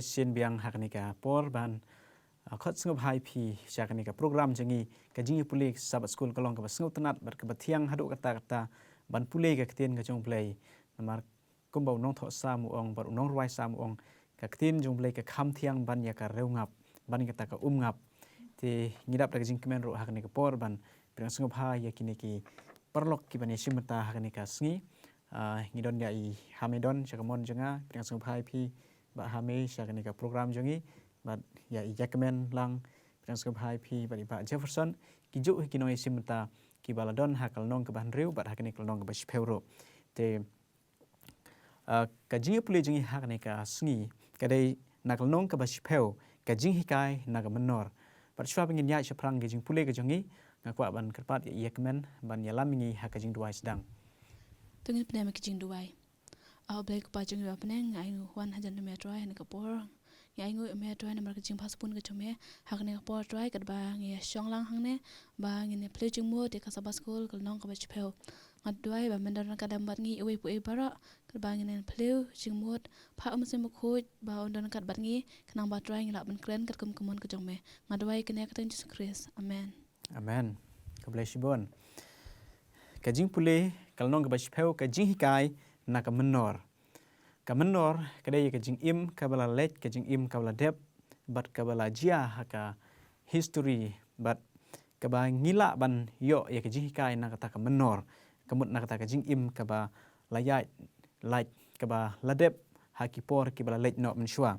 session biang haknika por ban khot sngop hai phi syaknika program jangi kajing puli sabat school kalong ka basngop tanat bar ka bathiang hadu kata ban puli ka ktien ka jong play namar kumbau nong tho sa mu ong bar nong ruai sa mu ong ka ktien jong play ka kham thiang ban ya ka reungap ban ka ta ka ngap ti ngidap ka jing kemen ro haknika por ban pirang sngop hai yakini ki perlok ki ban simata haknika sngi ngidon ya I hamedon chakamon janga pirang sngop hai phi ba hame syaknika program jangi but ya Jackman lang pirang sngop hai phi ba Pak Jefferson kijuk kinoi simta ki baladon hakal nong ke ban riu bat hakni kal nong ke bas peuro te kajing puli jingi hakni ka sngi kadai nakal nong ke bas peu kajing hikai naga menor bat shwa bingin ya chaprang ke jing puli ke jingi ngakwa ban kerpat ya Jackman ban ya lamingi hakajing duai sedang tungin pnema kijing duai blai ku pa jingi ba pneng ai 100 metro ai na kapor ya ingu me toy namar kajing pasupun ke chome hakne por toy kat ba ngi shonglang hangne ba ngi ne play jing mo te ka sabas school kal nong ka ba chpeo ngat doy ba mendar ka dam bat ngi ewe pu e bara kat ba ngi ne play jing mo pha am se mo khoj ba ondon kat bat ngi knang ba toy ngi la ban kren kat kum kumon ke chome ngat doy kene ka tan Jesus Christ amen amen ka bless bon kajing pule kal nong ka ba chpeo kajing hikai na ka menor Kamenor kadai kajing im kabala lek kajing im kabala dep bat kabala jia haka history bat kaba ngila ban yo ya kajing hikai na kata kamenor kamut na kata kajing im kaba layat like kaba ladep hakipor kibala lek no menshua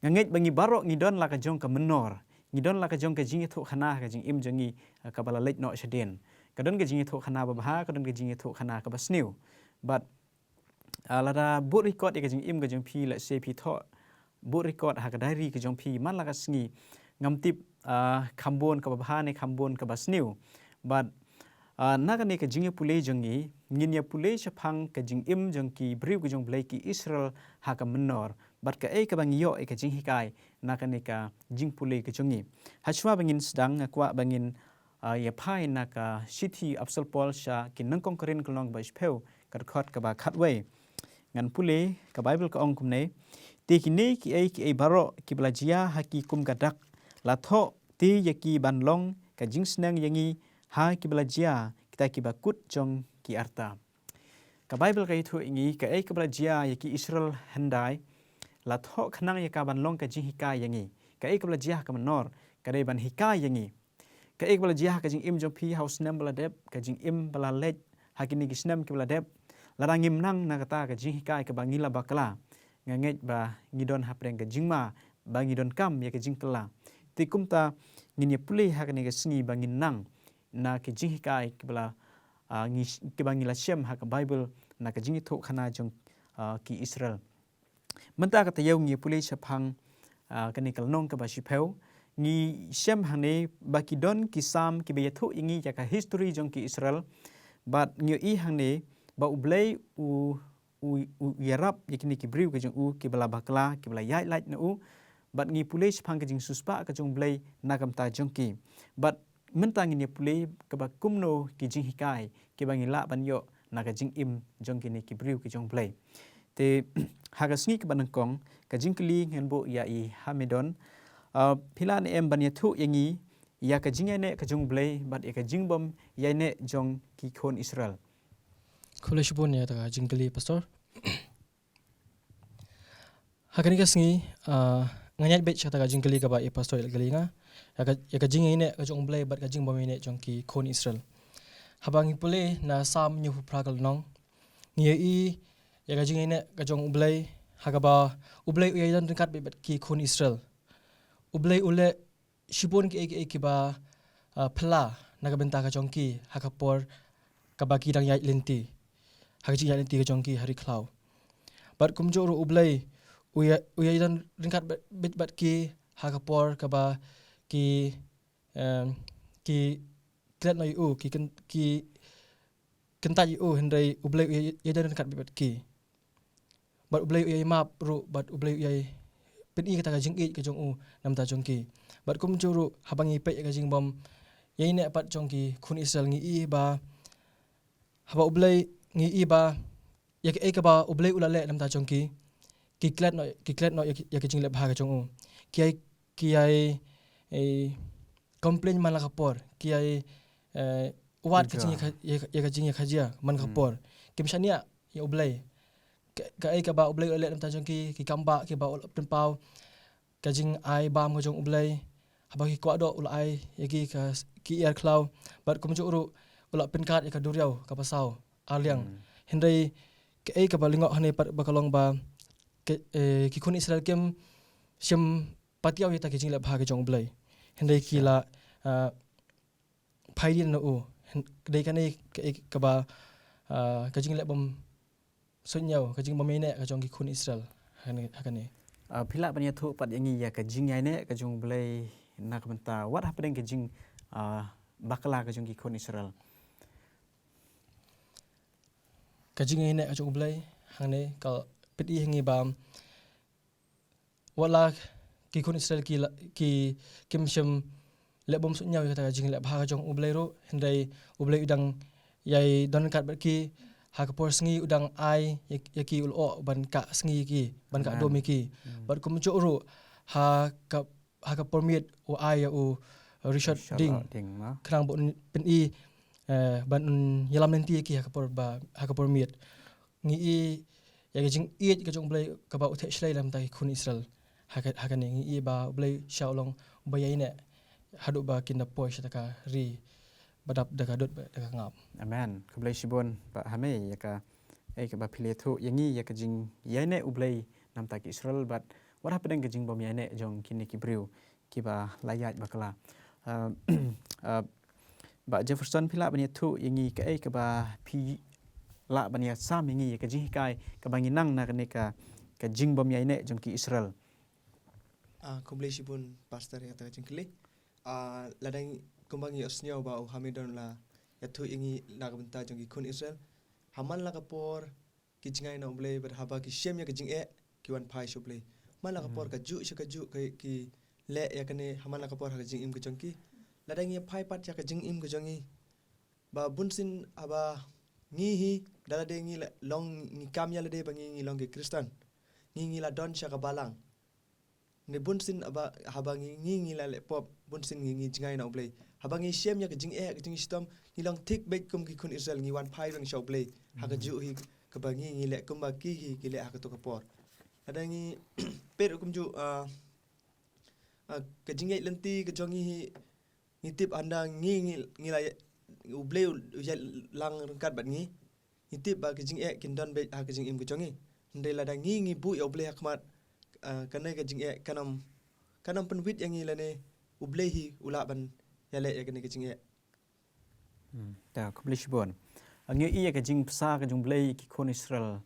ngangit bangi barok ngidon la kajong kamenor ngidon la kajong kajing itu khana kajing im jangi kabala lek no shadin kadon kajing itu khana babha kadon kajing itu khana kabasniu but lada book record ya kajing im kajing pi let's say pi tho book record ha ka diary kajong pi man la ka sngi ngam tip khambon ka babha ne khambon ka basniu but na ka ne kajing pule jangi ngin ya pule chapang kajing im jang ki briu kajong blai ki Israel ha ka menor but ka ka bang yo kajing hikai na ka ne ka jing pule kajongi hachwa bangin sedang kwa bangin ya pai na ka city Absal Paul sha ki nangkong karen kolong ba speu ka khot ka ba khatway ngan pule ka Bible ka ong kumne ti kini ki ai baro ki belajia haki kum gadak la tho ti yaki banlong ka jingsnang yangi ha ki belajia kita ki bakut jong ki arta ka Bible ka itu ingi ka ai ka belajia yaki Israel handai la tho khnang yaka banlong ka jing hikai yangi ka ai ka belajia ka menor ka dei ban hikai yangi ka ai ka belajia ka jing im jong pi house nam beladep ka jing im belalej hakini gisnam ki beladep larang imnang na kata ka jing hikai ka bangila bakla nganget ba ngidon hapreng ka jingma ba ngidon kam ya ka jing kala ti kumta ngini puli ha ka ne ka sngi bangin nang na ka jing hikai ka bala ngi ka bangila shem ha ka Bible na ka jing tho khana jong ki Israel menta ka tayaw ngi puli chapang ka ne kal nong ka ba shipeu ngi shem hane ba ki don ki sam ki be tho ingi ya ka history jong ki Israel but ngi I hane ba ublay u yarap yakini ki briu kajong u ki bala bakla ki bala yai light na u but ngi pulay pang kajing suspa kajong blay nakam ta jongki but mentang ni pulay ka ba kumno ki jing hikai ki bangi la ban yo na kajing im jongki ni ki briu ki jong blay te hagasngi ka banang kong kajing kli ngenbo ya I hamedon pilan em ban yathu yangi ya kajing ne kajong blay but ya kajing bom ya ne jong ki khon Israel College bon ya ta jingli pastor hakani kasngi nganyat bet chata ka jingli ka ba e pastor gali nga ya ka jingi ne ka jong blai bat ka jing bom ne jong ki khon Israel habangi pule na sam nyu pragal nong ngi I ya ka jingi ne ka jong blai hakaba ublai u yan kat bet ki khon Israel ublai ule shibon ki ki ba phla na ka benta ka jong ki hakapor ka ba ki dang yai lenti hakaji yan ti jong ki hari klau bat kumjo ro ublai uya dan ringkat bit bat ki hakapor ka ba ki klet noi u ki kentai u hendai ublai uya dan ringkat bit bat ki bat ublai uya map ro bat ublai uya peni kata ka jing ka jong u nam ta jong ki bat kumjo ro habangi pe ka jing bom yai ne pat jong ki khun Israel ngi I ba haba ublai ngi I ba ya ka ba ublai ulale nam ta jong ki kiklet no ya ke jing le bha ka jong u kiai complain man la kapor kiai wat ke jing ya ka jing ya khajia man kapor kim shania ya oblay ka ai ka ba oblay le nam ta jong ki kamba ki ba pen pau ka jing ai bam ko jong oblay haba ki ko do ul ai ya ki air cloud bat ko uru ula pen kat ya ka duriau ka pasau aliang hendai ke ai ka ba lingok hane ba kalong ba ki kun Israel kem shem patiaw yata ki jing le bha ke jong oblay hendai ki la phai din no u dei kan ai ka ba ka jing le bom sunyau ka jing bom ne ka jong ki kun Israel hakane Pila banya thu pat yangi ya ka jing yai ne ka jong blay nak menta what happening ka jing bakla ka jong ki kun Israel ka jing ne ka jong oblay hane ka peti hangi bam wala ki kun Israel ki kim shem le bom sunyau ka jing le bha ka jong oblay ro hendai oblay udang yai don kat bat ki ha ka por sngi udang ai ya ki ul o ban ka sngi ki ban ka do mi ki bat kum chu ru ha ka por miet o ai ya o Richard ding krang bon pen i ban yalam nanti ki ha ka por miet ngi i ya ka jing i ka jong blai ka ba uthe shlai lam tai kun Israel ha ka ni ngi i ba blai shaolong ba yai ne hadu ba kin da poy shataka ri badap daga dot daga ngap amen kublay shibon ba hame ya ka ai ka ba phile thu yangi ya ka jing yai ne ublay nam ta ki Israel but what happening ka jing bom yai ne jong kini ki briu ki ba layat bakla ba Jefferson phila bani thu yangi ka ai ka ba phi la bani sam yangi ka jing kai ka bangi nang na ka jing bom yai ne jong ki Israel kublay shibon pastor ya ta jingkle ladang kumbangi osnyau ba hamidon la yathu ingi nagmenta jongi kun Israel haman la kapor ki jingai na oblay ber haba ki shem ya ki jing ki wan phai shoblay man la kapor ka ju ki le ya kane haman la kapor ha jing im ki jongki ladang ye phai pat ya ka jing im ki jongi ba bunsin aba ngi hi dala de ngi long ngi kam ya le de bangi ngi long ki Kristan ngi la don sha ka balang ne bunsin aba habangi ngi la le pop bunsin ngi jingai na oblay habangi shem ya ka jing ka jing stom ni long tik bek kum ki kun Israel ngi wan phai rang show play ha ka ju hi ka bangi ngi le kum ba ki hi ki le ha ka to ka por ada ngi per kum ju ka jing lenti ka jongi hi ngi tip anda ngi la oblay ya lang kat bat ngi tip ba ka jing kin don be ha ka jing im ka jongi ndai la da ngi bu ya oblay hakmat kanai ka jing kanam penwit yang ilane ublehi ulaban yale ya kene kicing ta kublay shibon angi iya ka jing psa ka jong blay ki kon Israel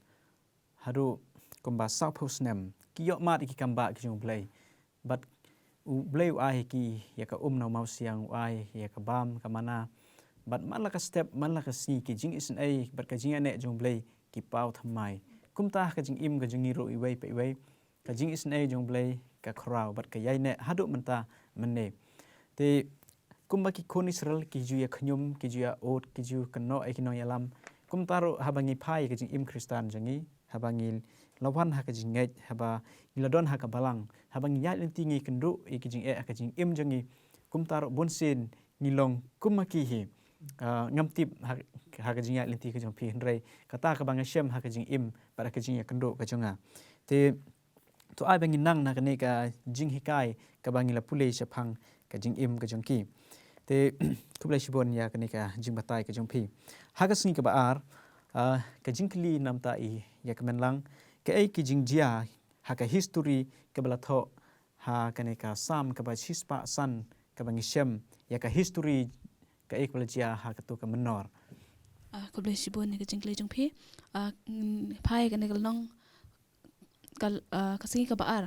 hadu komba south post nem ki yok mat ki kamba ki jong blay but blay ai ki ya ka na mau siang ai ya ka bam ka mana but man la ka step man la ka si ki jing isen ai but ka jing ane jong blay ki pau thamai kumta ka jing im ka jing ro i wei pe wei ka jing isen ai jong blay ka khraw but ka yai ne hadu menta menne te kumba ki kon Israel ki ju ya khnyum ki ju ya ot ki ju kanno ai ki no yalam kum taro habangi phai ka jing im Kristan jangi habangi lawan ha ka jing ngai haba iladon ha ka balang habangi ya lenti ngi kendu ki jing ka jing im jangi kum taro bonsin nilong kumma ki hi ngamtip ha ka jing ya lenti ka jong phi hnrei kata ka bang shem ha ka jing im para ka jing ya kendu ka jonga te to ai bangi nang na ka ne ka jing hikai ka bangi la pulei shaphang ka jing im ka jong ki te kublay shibon ya ka ne ka jing batai ka jong phi ha ka singi ka ba ar ka jing kli namta I ya ka men lang ka ai ki jing jia ha ka history ka bala tho ha ka ne ka sam ka ba chispa san ka bangi shem ya ka history ka ai ka jia ha ka to ka menor kublay shibon ne ka jing kli jong phi phai ka ne ka long ka singi ka ba ar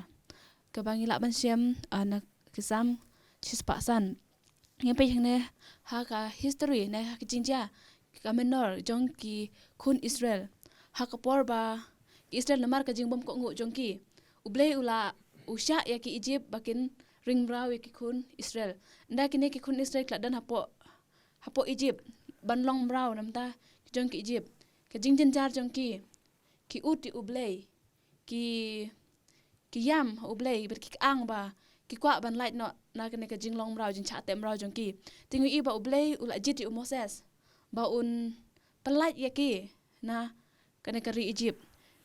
ka bangi la ban shem na kisam chispa san nge pe ne ha ka history ne ha ka jinja ka menor jong ki kun Israel ha ka por ba Israel namar ka jingbom ko ngu jong ki ublay ula usha ya ki Egypt bakin ring braw ya ki kun Israel nda kine ki kun Israel kladan hapo Egypt banlong braw namta jong ki Egypt ka jingjen jar jong ki uti ublay ki ki yam ublei ber ki ang ba ki kwa ban light no na kene ka jinglong mrau jin cha tem mrau jong ki tingu i ba ublei ula jiti Moses ba un pelat ya ki na kene ka ri Egypt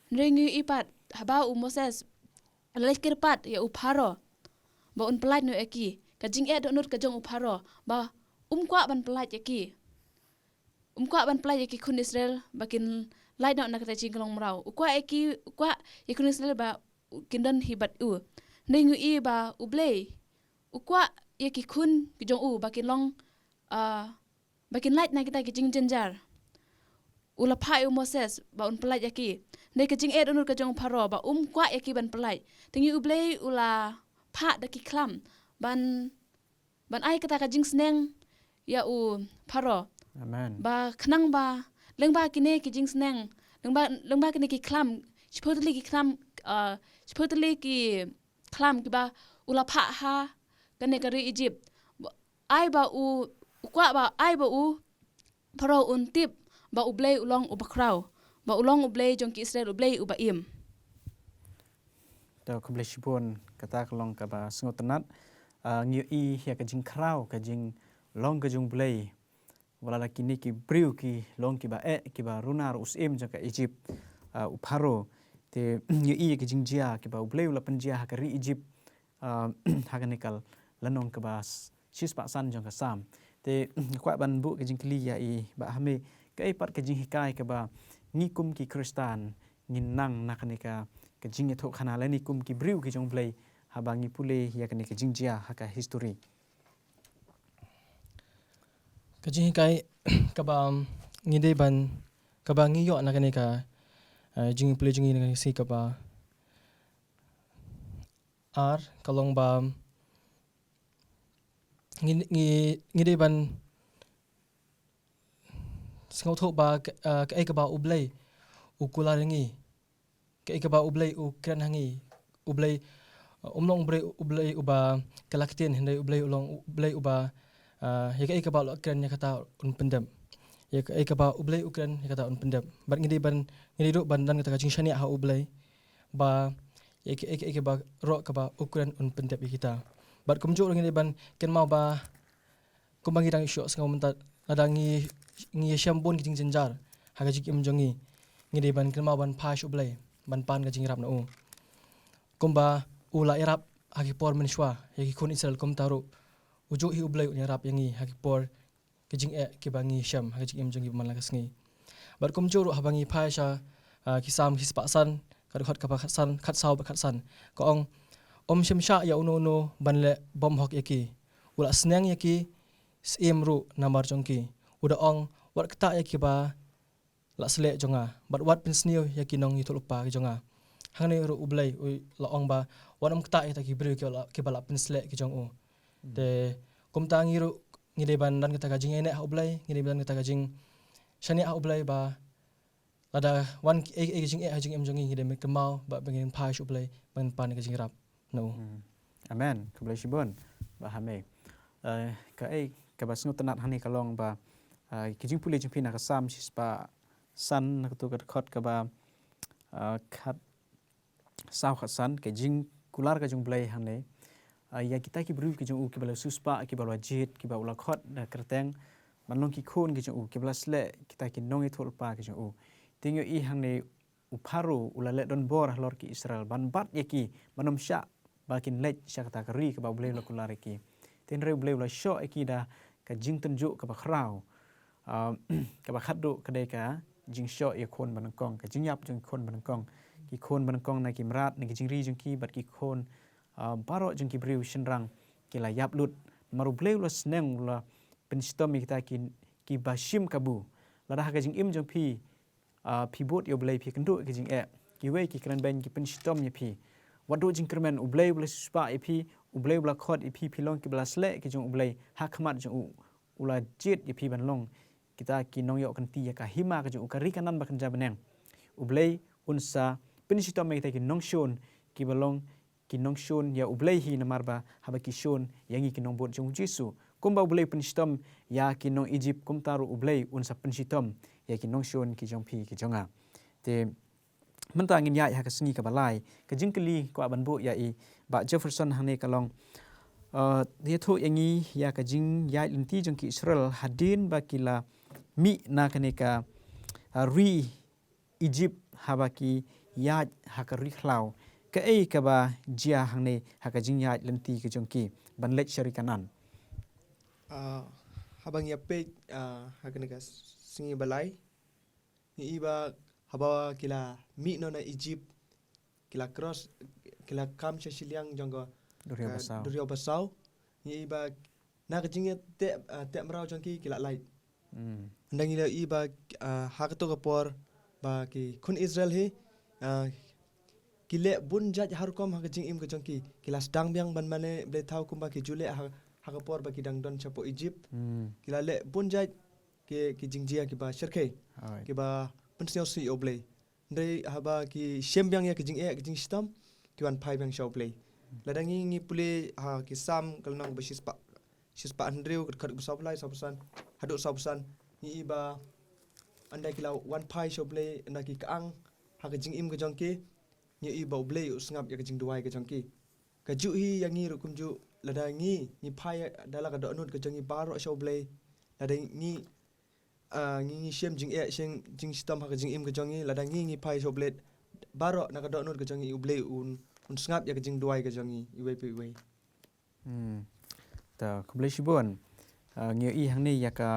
ringu i pat haba Moses lekir pat ya uparo ba un pelat no eki ka jing do nut ka jong uparo ba kwa ban pelat ya ki kwa ban pelat ya ki kun Israel bakin light no na ka jinglong mrau kwa eki kwa ya kun Israel ba kindan hibat ringu i ba ublei ukwa ye ki kun ki jong bakin long bakin light na kita ki jing jenjar ula pha Moses ba un pelai yaki ne ki jing unur ka jong pharo ba kwa yaki ban pelai tingi ublei ula pha da ki klam ban ai kata ka jing sneng ya pharo Amen. ba khnang ba lengba kine ki jing sneng lengba kine ki klam supposedly ki klam ki ba ula pha ha kane kari Egypt ai ba kwa ba ai ba pharo un tip ba ublei ulong ubakrau ba ulong ublei jong ki Israel ublei ubaim Tau ka bless pun kata kalong ka ba sengot tenat ngiu i ya ka jing krau ka jing long ka jung blei wala kini ki briu ki long ki ba ki ba runar usim jong ka Egypt uparo te ngiu i ka jing jia ki ba ublei ula penjia ha ka ri Egypt ha ka nikal lanong ka ba sis pa san jong ka sam te kwa ban bu ka jing kli ya i ba hame ka pat ka jing hikai ka ba nikum ki kristan nin nang na ka nika ka jing thok khana la nikum ki briu ki jong blei ha ba ngi pule ya ka nika jing jia ha ka history ka jing kai ka ba ngide ban ka ba ngi yo na ka ne ka jing pule jing ni si ka ba ar kalong ba ngide ban sengau thok ba ka ba ublei ukula ringi ka ba ublei ukran hangi ublei umlong ublei uba kalaktin hindai ublei ulong ublei uba ya ka ba ukran ya kata un pendam ya ka ba ublei ukran ya kata un pendam bat ngidi ru ban dan kata jing shani ha ublei ba ya ka ba ro ka ba ukran un pendam kita bat kumjo ngidi ban ken mau ba kumbangi dang syok sengau mentat ladangi ngi shambon ki jing jenjar ha ka jing jongi ngidi ban ken mau ban pash ublei ban pan ka jing rap na kumba ula irap haki por menshwa yaki kun Israel kum taru ujuk hi ublai unya rap yangi haki por kijing ki bangi sham haki jing jongi man lakas ngi bar kum juru habangi phaisha kisam hispaksan kadukhat kapaksan khat saw bakhatsan ko om shimsha ya uno ban le bom hok yaki ula sneng yaki simru namar jongki uda wat kata yaki ba la sele jonga bat wat pin sniu yaki nong yitul pa ki jonga hangne ru ublai la ba wanam kta ita ki bru ki bala pin sele ki jong de kum tangi ru ngide ban dan kita gajing ene ha ublai ngide ban kita gajing shani ha ublai ba lada wan gajing ha jing em jongi ngide me kemau ba bengin pa shu ublai ban pan gajing rap no amen ka bless bon ba hame ka ba sengot tenat hani kalong ba ki jing pule jing pina ka sam sis pa san na tu ka khot ka ba khat saw khat san ke jing kular ka jung blai hane ya kita ki bru ki jung ki bala suspa ki bala jit ki bala khot na kerteng manlong ki khon ki jung ki bala sle kita ki nongi thol pa ki jung tingyo i hane upharu ulale don bor lor ki Israel ban bat yaki manom sha bakin lech sha kata kari ka ba blai la kular ki tin re blai la sho ki da ka jing tunjuk ka ba khrau ka ba khaddu ka dei ka jing sho ye khon ban kong ka jing yap jung khon ban kong ki khon ban kong na ki mrat ni ki jing ri jung ki bat ki khon baro jung ki briu shinrang ki la yap lut maru bleu la sneng la penstom kita ki bashim kabu la da ka jing im jung pi bot yo blei pi kendu ki jing ki we ki kran ben ki penstom ye pi wadu jing kermen ublei bla spa ye pi ublei bla khot ye pi long ki bla sle ki jung ublei hakmat jung ula jit ye pi ban long kita ki nong yo kan ti ya ka hima ka jung ka ri kanan ba kan jabeneng ublei unsa penstom me kita ki nong shon ki balong ki nong shon ya ublei hi namarba haba ki shon yangi ki nong bot jung Jesu kumba ublei penstom ya ki nong Egypt kum taru ublei unsa penstom ya ki nong shon ki jong pi ki jonga te mentang ngin ya ka sengi ka balai ka jingkeli ko ban bu ya i ba Jefferson hang ne kalong dia thu yangi ya ka jing ya linti jong ki Israel hadin ba kila mi na kane ka ri Egypt habaki ya hakari khlau ka ei ka ba jia hang ne haka jing ya linti ka jong ki ban lech shari kanan habang yape hakane ka singi balai ni iba haba kila mi no na Egypt kila cross kila kam siliang jonggo Durio basau ni iba na kajing te mrau jongki kila light ndang ila iba hakato kapor ba ki kun Israel he kile bun jaj harkom hakajing im kajongki kila sedang biang ban mane ble tau kumba ki jule hakapor ba ki dang don chapo Egypt kila le bun jaj ki jingjia ki ba sherke ki ba pensio si oble ndai haba ki shembyang ya ki jing stam ki wan pai bang show play ladangi ngi pule ki sam kalnang ba shispa andreu kat sablai sabusan haduk sabusan ni iba andai kila wan pai show play ndaki kaang ha ki jing im ka jongki ni iba oble usngap ya ki jing duai ka jongki ka ju hi yangi rukum ju ladangi ni pai dala ka do nut ka jongi baro show play ladangi ngi shem jing stam ha jing im ka jongi ladang ngi pai so blade baro na ka do not ka jongi uble un snap ya ka jing duai ka jongi iwe pe iwe ta kublai shibon ngi i hang ne ya ka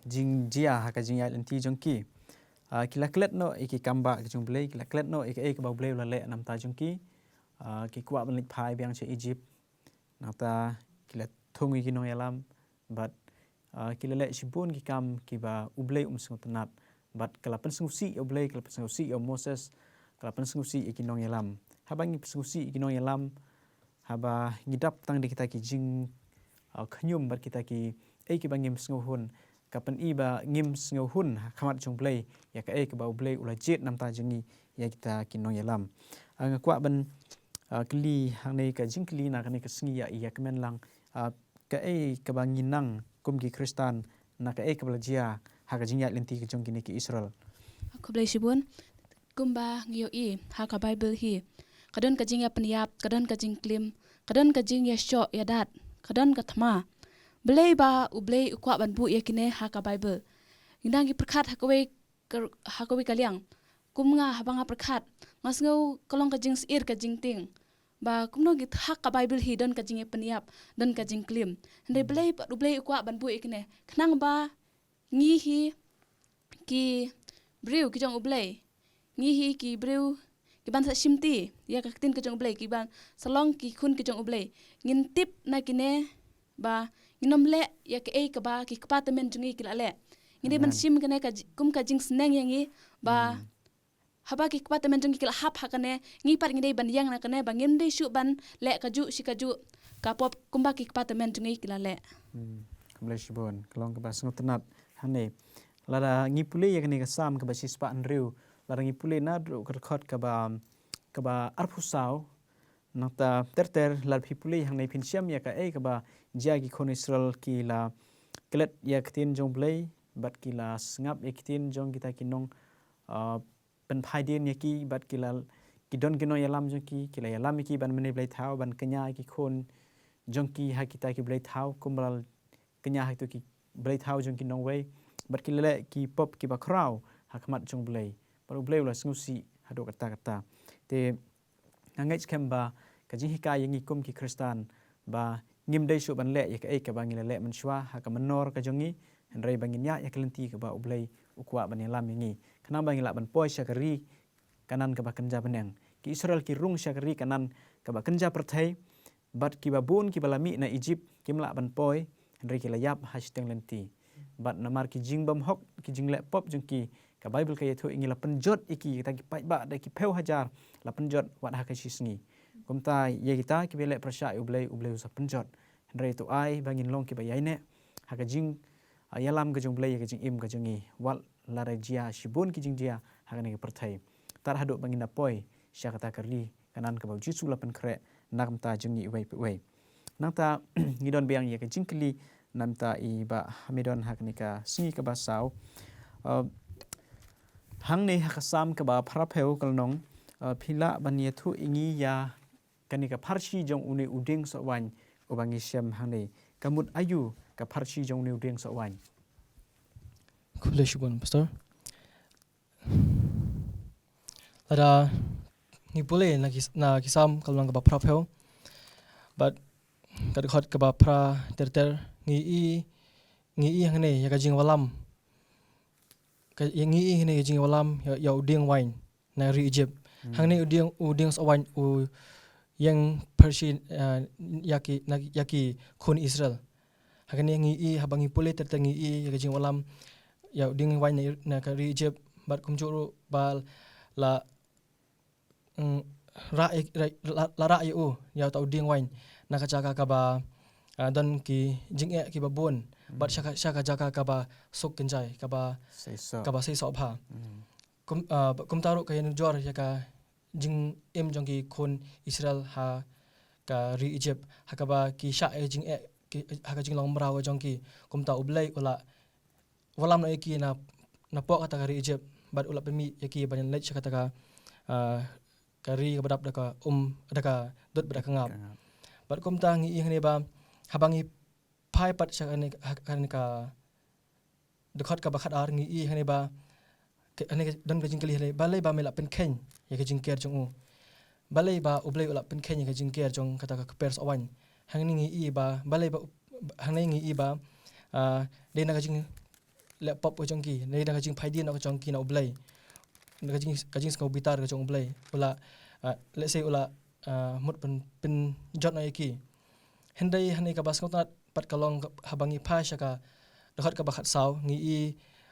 jing jia ha ka jing ya lenti jong ki kila klet no iki kamba ka jong blai kila klet no iki ka ba blai la le nam ta jong ki kwa ban lik pai biang che Egypt na ta kila thungi ki no yalam but kila le shibun ki kam ki ba ublei sengutanat but kala pensengusi ublei kala pensengusi Moses kala pensengusi ikinong yalam habangi pensengusi ikinong yalam haba ngidap tang di kita ki jing khanyum bar kita ki ki bangim senguhun kapan iba ngim senguhun khamat jong blei ya ka ka ba ublei ulajet nam ta jingi ya kita kinong yalam ngakwa ban kli hangne ka jing kli na kane ka singi ya kemen lang ka ka banginang kumki Kristan na ka kabelajia haka jingyat lenti ke jongkini ki Israel aku blai shibun kumba ngiyo i haka Bible hi kadon ka jingya peniap kadon ka jing klim kadon ka jing ya sho ya dat kadon ka thma blai ba ublei ukwa ban bu ya kine haka Bible indang ki perkhat hakawe kaliang kumnga habanga perkhat ngasngau kolong ka jing sir ka jing ting ba kumno git hak ka Bible hi don ka jing peniap don ka jing klim ndai blai ukwa ban bu ikne khnang ba ngi hi ki brew ki jong ublei ngi hi ki brew ki ban sa shimti ya ka tin ki jong ublei ki ban salong ki khun ki jong ublei ngin tip na kine ba nginom le ya ka ka ba ki department jungi ki la le ngini ban shim kene ka kum ka jing sneng yangi ba haba ki department jungi ki la hap hakane ngi par ngi ban yang na kane ba ngim dei shu ban le ka ju shikaju ka pop kumba ki department jungi ki la le kumlai shibon kalong ka ba sengutanat hane lada ngi pule ya kane ka sam ka ba shispa andreu lada ngi pule na dro ka khot ka ba arphusau nata terter lad pule hang nei pinsiam ya ka ka ba jagi kon Israel ki la klet ya ktin jong blai bat ki la ngap ya ktin jong kita kinong pen phaidin ya ki bat ki la kidon kino yalam jong ki la yalam ki ban mene blai thau ban kenya ki khon jong ki ha kita ki blai thau kumbal kenya ha tu ki blai thau jong ki nong wei bat ki le ki pop ki ba kraw hakmat jong blai baru blai la sengusi hado kata te ngangai kemba kajing hika yangi kum ki Kristan ba ngim dei shu ban le ya ka bangile le menshwa ha ka menor ka jongi henrei bangin ya kelenti ka ba ublei ukwa ban yalam yangi kana bangila ban poi syakari kanan ka ba kenja beneng ki Israel ki rung syakari kanan ka ba kenja perthai bat ki ba bun ki balami na Egypt kimla ban poi henrei ki la yap hashteng lenti bat namar ki jing bam hok ki jing le pop jongki ka Bible ka yetho ingi la penjot iki ta ki pai ba da ki peu hajar la penjot wat ha ka sisngi kumta ye kita ki bele prasya ublei usap penjot henrei tu ai bangin long ki ba yaine ha ka jing yalam ka jong blei ka jing im ka jongi wal la rajia shibun ki jing dia ha ka ne perthai tar hadu bangin da poi sya kata kari kanan ka ba jisu la pen kre nam ta jongi wei nang ngidon biang ye ka jing kli nam ta i ba hamidon ha ka ne ka singi ka ba sau hang ni hakasam ke ba phrapeu kalnong phila bania thu ingi ya kanika pharsi jong uni uding so wan ubangi syam hang ni kamut ayu ka pharsi jong ni uding so wan. Kublai Shibun, Pastor. Ada ni boleh na kisam kalau nang kebab prapel, but kadang kebab pra ter ngi hang ni ya kajing walam, yang ngi ni kajing walam ya uding wine na ri Egypt, hang ni uding sawan yang Persian yaki kun Israel, hang ni ngi habangi boleh ter ngi ya kajing walam ya uding wine na ri Egypt, but kumjuru bal la ra yu ya tau ding wain na kacaka kaba don ki jing ki babon but shaka jaka kaba sok kenjai kaba sei so bha kum taru ka yen jor ya ka jing jong ki kon Israel ha ka ri Egypt ha kaba ki sha jing ki ha ka jing long mraw jong ki kum ta ublai ula walam na ki na pok kata ka ri Egypt but ula pemi ki banyan lech kata ka kari badap daka daka dot badaka ngap bat kom tang i hne ba habangi phai pat sha kan ka dekhot ka bakhat ar ngi i hne ba ane don ka jingkali hne balai ba mela pen khen ya ka jingker jong balai ba ublai ula pen khen ya ka jingker jong kata ka pers awan hang ni i ba balai ba hang ni i ba de na ka jing laptop jong ki de na ka jing phai din na jong ki na ublai kajing skau bitar ka jong ublai ula let's say ula mut pen jot na iki hendai hani ka bas tat pat kalong habangi phasha ka dekat ka bakhat saw ngi i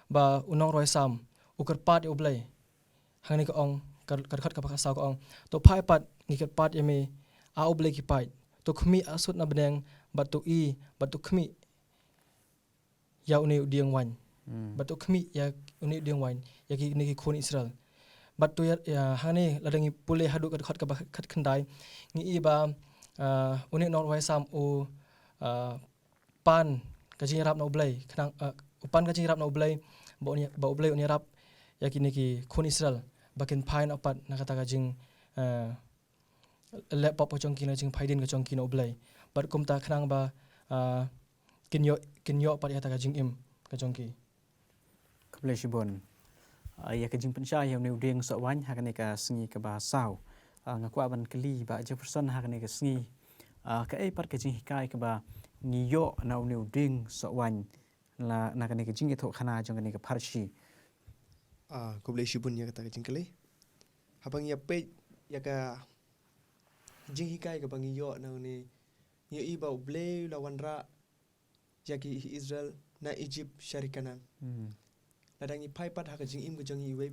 ba unong roi sam ukar pat ublai hani ka ong ka dekat ka bakhat saw ka ong to phai pat ngi ka pat yemi a ublai ki pai to khmi asut na beneng bat to khmi ya uni udiang wan bat to khmi ya uni udiang wan ya ki ni ki khon Israel but to ya hani ladangi pule hadu ka khat ka khat khandai ngi ba uni nor wai sam u pan ka jing rap no blai khnang pan ka jing rap no blai ba blai uni rap ya ki ni ki khon Israel bakin phain apat na kata ka jing le pop chong ki na jing phaidin ka chong ki no blai but kum ta khnang ba kinyo pat ya ta ka jing ka chong ki Kublai Shibun. Ya ka jing pensha ya ni uding so wan ha ka sngi ka ba saw ngakwa ban kli ba Jefferson ha ka sngi ka pat ka jing hikai ka ba ngiyo na ni uding so wan la na ka jing itho khana jong ka pharshi Kublai Shibun ya kata jingkali habang ya pe ya ka jing hikai ka bang yo na ni i ba ublai lawan ra ya ki Israel na Egypt syarikanan ladangi phai pat ha ka jing im ka jong i we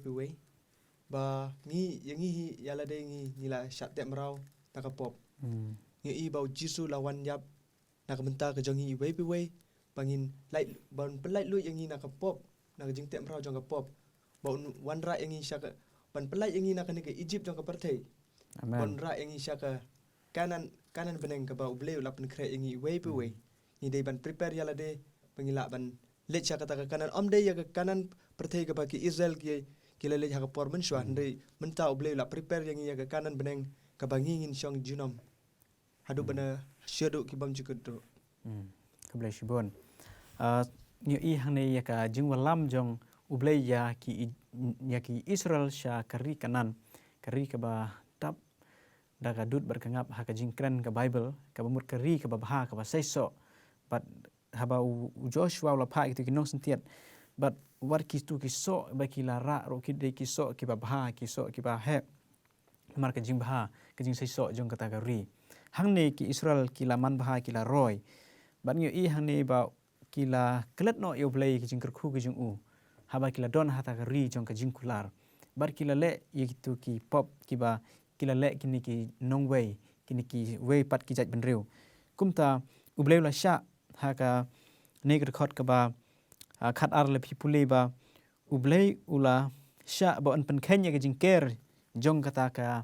ba ngi ya ladangi ni la shat tem raw ta ka pop ngi i ba jisu lawan yap na ka benta ka jong i we bangin lai ban pelai lu yang na ka pop na ka jing tem raw jong ka pop ba wan ra yang sha ka ban pelai yang na ka ni ka Egypt jong ka perthei ban ra yang sha ka kanan beneng ka ba ubleu lap ni kre yang i we ni dei ban prepare ya la de pangila ban lech ka kata kanan day ya kanan perthei ka ba ki Israel ki le lech ka por men shwan dei menta ubleu la prepare yang ya ka kanan beneng ka ba ngin shong junom hadu bana syedu ki bam jikut do Kublai Shibun. Nyu i hang ne ya ka jing walam jong ublai ya ki Israel sha kari kanan kari ka ba tap da ka dut berkangap ha ka jing kren ka Bible ka bamur kari ka ba ka ba saiso but haba Joshua la pa itu kinong sentiat but war ki tu ki so ba ki la ra ro ki de ki so ki ba ki so ki ba he mar ka jing ka jing saiso jong kata ka ri hang ne ki Israel ki la man ki la roy but nyu i hang ne ba ki la klet no yo blai ki jing kerku ki jing haba ki la don hata ka ri jong ka jing kular bar ki la le ye tu ki pop ki ba ki la le ki ni ki nong way ki ni ki way pat ki jat benriu kumta ubleu la sha ha ka neger khot ka ba khat ar le phipule ba ublei ula sha ba an pen khenya ka jingker jong kata ka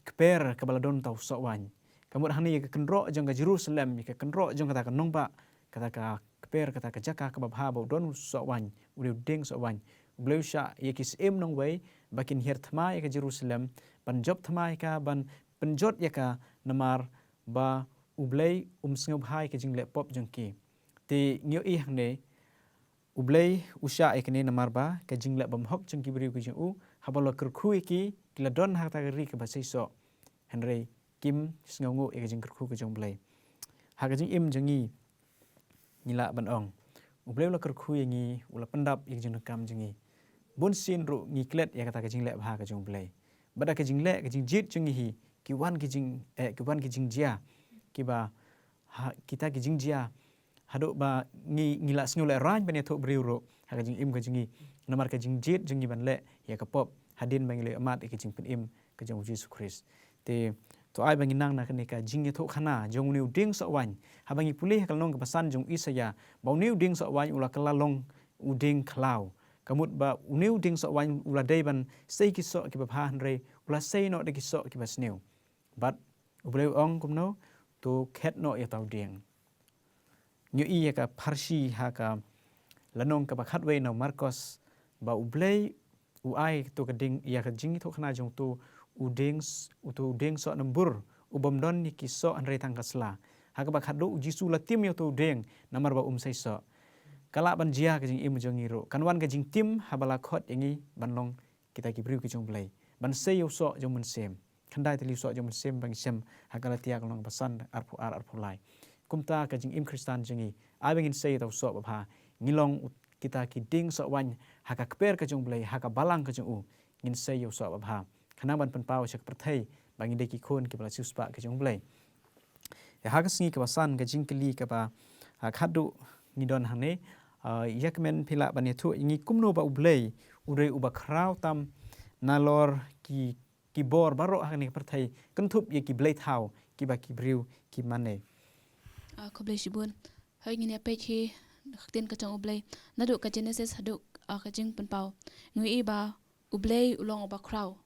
kper ka baladon tau so wan kamut hani ka kenro jong ka Jerusalem ka kenro jong kata ka nongba kata ka kper kata ka jaka ka ba don so wan ule ding so wan ublay usya yakis nong way bakin hier thma ke Jerusalem ban job thma ka ban penjot yaka namar ba ublay sngob hai ke jing le pop jengki ti ngyo i hne ublay usya ekne namar ba ke jing le bam hok jengki bri ku jing u habalo kerkhu ki kila don ha ta ri ke basai so henry kim sngongu e jing kerkhu ke jong blay ha ke jing im jengi nila ban ong ublay la kerkhu ngi ula pendap ik jing kam jengi bun sin ru ngi klet ya kata ke jing le ha ke jong blay bada ke jing le ke jing jit jengi hi ki wan ke jing jia ki ba kita ke jing jia hado ba ngila sngle ran bane tho briuro ha ke jing im ke jingi namar ke jing jit jengi ban le ya ka pop hadin bang le amat ke jing pen im ke jong Jesus Christ te to ai bang nang na ke ka jing tho khana jong niu ding so wan ha bang pulih kal nong ke pasan jong Isaya ba niu ding so wan ula kalalong uding klau kamut ba uniu ding so wan ula dei ban sei ki so ki ba han re ula sei no de ki so ki ba sneu but ubleu ong kumno to khet no ya tau ding nyu i ka parsi ha ka lanong ka ba khatwe no Marcos ba ublei u ai to ka ding ya ka jing tho khana jong to uding so nambur ubom don ni ki so an re tang kasla ha ka ba khadu jisu la tim yo to ding namar ba sei so kala ban jia ka jing im jong iro kanwan ka jing tim habala khot yangi banlong kita ki briu ki jong blai ban sei yo so jong mun sem khandai teli so jong sem bang sem hagala tiak long pasan arpu lai kumta ka jing im kristan jingi ai bangin sei tau so ba ngilong kita ki ding so wan haka kper ka jong blai haka balang ka jong u ngin sei yo so ba khana ban pen pau chak prathai bangin de ki khon ki bala suspa ka jong blai ya haka singi ka pasan ka jing kli ka ba khadu ni don hane yakmen phila ban thu ngi kumno ba ublei ure uba kraw tam nalor ki bor baro hakani perthai kentup ye ki blei thau ki ba ki briu ki mane ko blai shibun hai ngine pe chi khten ka chang ublei nadu ka Genesis hadu ka jing pen pau ngui ba ublei ulong ba kraw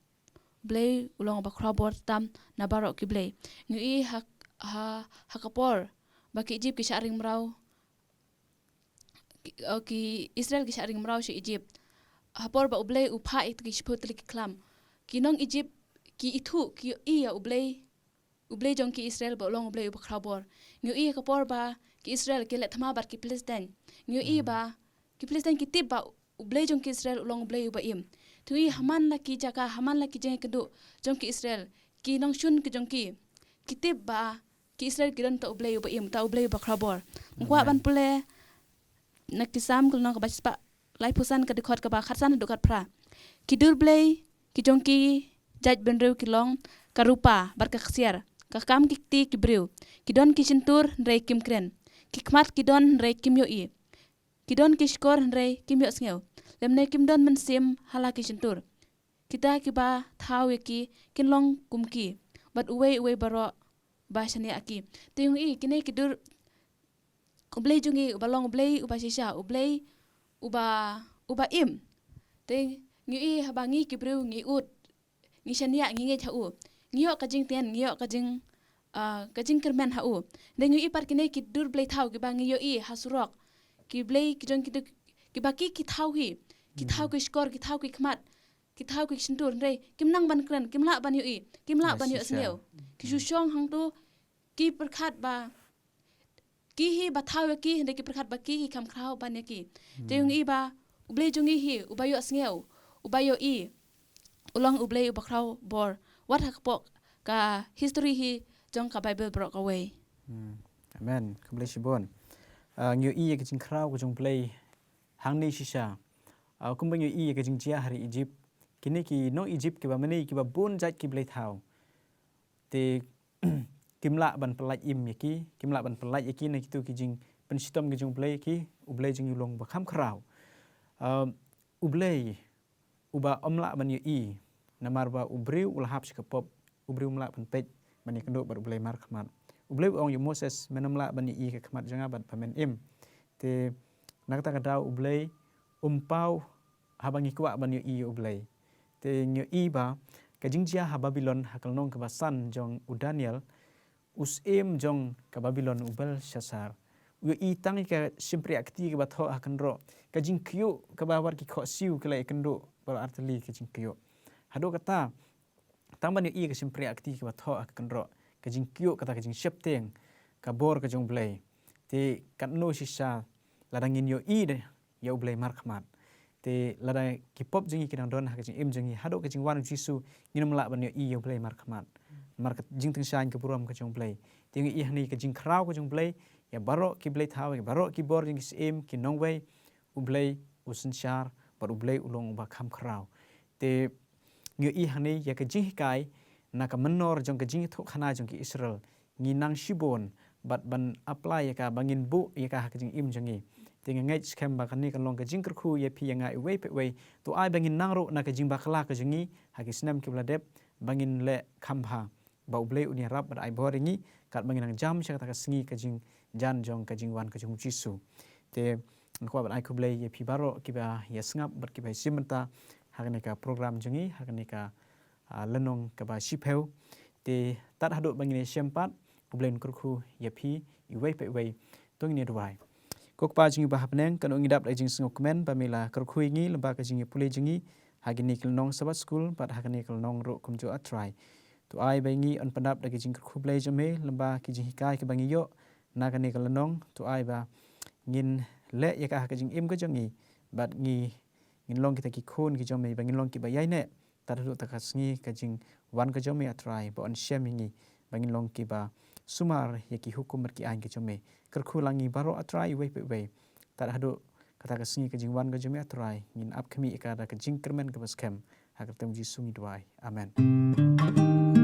ublei ulong ba kraw bor tam na baro ki blei ngui ha kapor ba ki Egypt ki sharing mrau ki Israel ki sharing mrau shi Egypt hapor ba ublei upha it ki shput ki klam kinong Egypt ki ithu ki iya ublei jong ki Israel ba long ublei ba khrabor nyu i ka por ba ki Israel ke le thama bar ki Palestine nyu i ba ki Palestine ki tip ba ublei jong ki Israel long ublei ba im thui haman la ki jaka haman la ki jeng kedu jong ki Israel ki nong shun ki jong ki tip ba ki Israel ki don ta ublei ba im ta ublei ba khrabor ngwa ban pule naktisam kul nong ka baspa lai pusan ka dikhot ka ba khatsan dukat phra ki dur blei ki jong ki jaj benreu ki long karupa bar ka khsiar ka kam ki ti ki breu ki don ki chintur rei kim kren ki khmat ki don rei kim yo i ki don ki skor rei kim yo sngew lemne kim don man sim hala ki chintur kita ki ba thau ki kin long kum ki bat uwe baro ba shani aki ting i kine ki dur ublei jungi ubalong ublei uba shisha ublei uba im te ngi habangi ki breu ngi ut ngi shania ngi nge chau ngio ka jing ten ngio ka jing kermen hau de ngi par kine ki dur blei thau ki ba ngi yo i hasurok ki blei ki jong ki ba ki thau hi ki thau ki skor ki thau ki khmat ki thau ki sintur re kim nang ban kren kim la ban yo i kim la ban yo sneu ki su shong hang tu ki perkhat ba ki hi ba thau ki de ki perkhat ba ki kham khrau ban ya ki te ngi ba ublei jungi hi ubayo sneu ubayo i ulong ublei ubakrau bor wat hakpok ka history hi jong ka Bible brok away amen kumble shibon ngyo i ke jing krau ko jong play hang ni shisha kumbe ngyo i ke jing jia hari Egypt kini ki no Egypt ki ba mani ki ba bun jat ki blei thau te kimla ban pelaj im yaki kimla ban pelaj yaki na kitu ki jing pensistom ki jong play ki ublei jing ulong ba kham krau ublei uba omla ban yo i namar ba ubriu ulhap sikapop ubriu mla ban pej ban yakndo bar ublei mar khmat ublei ong yo Moses menamla ban i ke khmat janga ban pamen im te nakta kadau ublei umpau habangi kwa ban yo i ublei te nyo i ba ka jingjia ha Babylon hakal nong ka basan jong u Daniel us im jong ka Babylon ubal Shasar yo I tangi ka simpri akti ka batho akan ro ka jing kyo ka bawar ki kho siu ka lai kendo bal artali ka jing kyo hado kata tamban yo I ka simpri akti ka batho akan ro ka jing kyo kata ka jing septeng ka bor ka jong blai te kan no sisa ladangin yo I de yo blai mar khmat te ladang ki pop jingi ki don ha ka jing im jingi hado ka jing wan jisu nginam la ban yo I yo blai mar khmat mar ka jing teng san ka buram ka jong blai te I hani ka jing krau ka jong blai ya baro ki blai thaw ya baro ki bor jing sim ki nongwei u blai u sinchar bar u blai ulong ba kham krau te ngi I hani ya ka jing kai na ka menor jong ka jing thok khana jong ki Israel ngi nang shibon bat ban apply ya ka bangin bu ya ka jing im jangi tinga ngai scam ba kan ni kan long ka jing khu ya pi nga we pe we to ai bangin nang ro na ka jing ba khla ka jingi ha ki snam ki bladep bangin le khamba ba ublei uni rap ba ai boringi kat bangin nang jam sha ka sngi ka jing jan jong ka jing wan ka jing jisu te ko ba ai ku blei ya pi baro ki ba ya snap bar ki ba simenta ha ka program jingi ha ka lenong ka ba shipeu te tat hadut bangin sempat ublei kurku ya pi I we pe we tong ni duai kok pa jingi ba hapneng kan ongi dap jing sngok men pamila kerkhui ngi leba ka jingi pule jingi hagini kelnong sabat school pat hagini kelnong ro kumjo atrai tu ai bangi on pandap dagi jing kerkhu blai jame leba ki jing kai ke bangi yo na kani kelnong tu ai ba ngin le ya ka jing im ka jangi bat ngi ngin long kita ki khon ki jame bangin long ki ba yai ne tadu ta kasngi ka jing wan ka jame atrai ba on shemingi bangin long ki ba sumar yaki hukum berki ain ke jome kerkhu langi baro atrai we pe we tar hadu kata ka singi ke jingwan ke jome atrai ngin up kami ka da ke jing kermen ke baskem ha ka tem ji sungi duai amen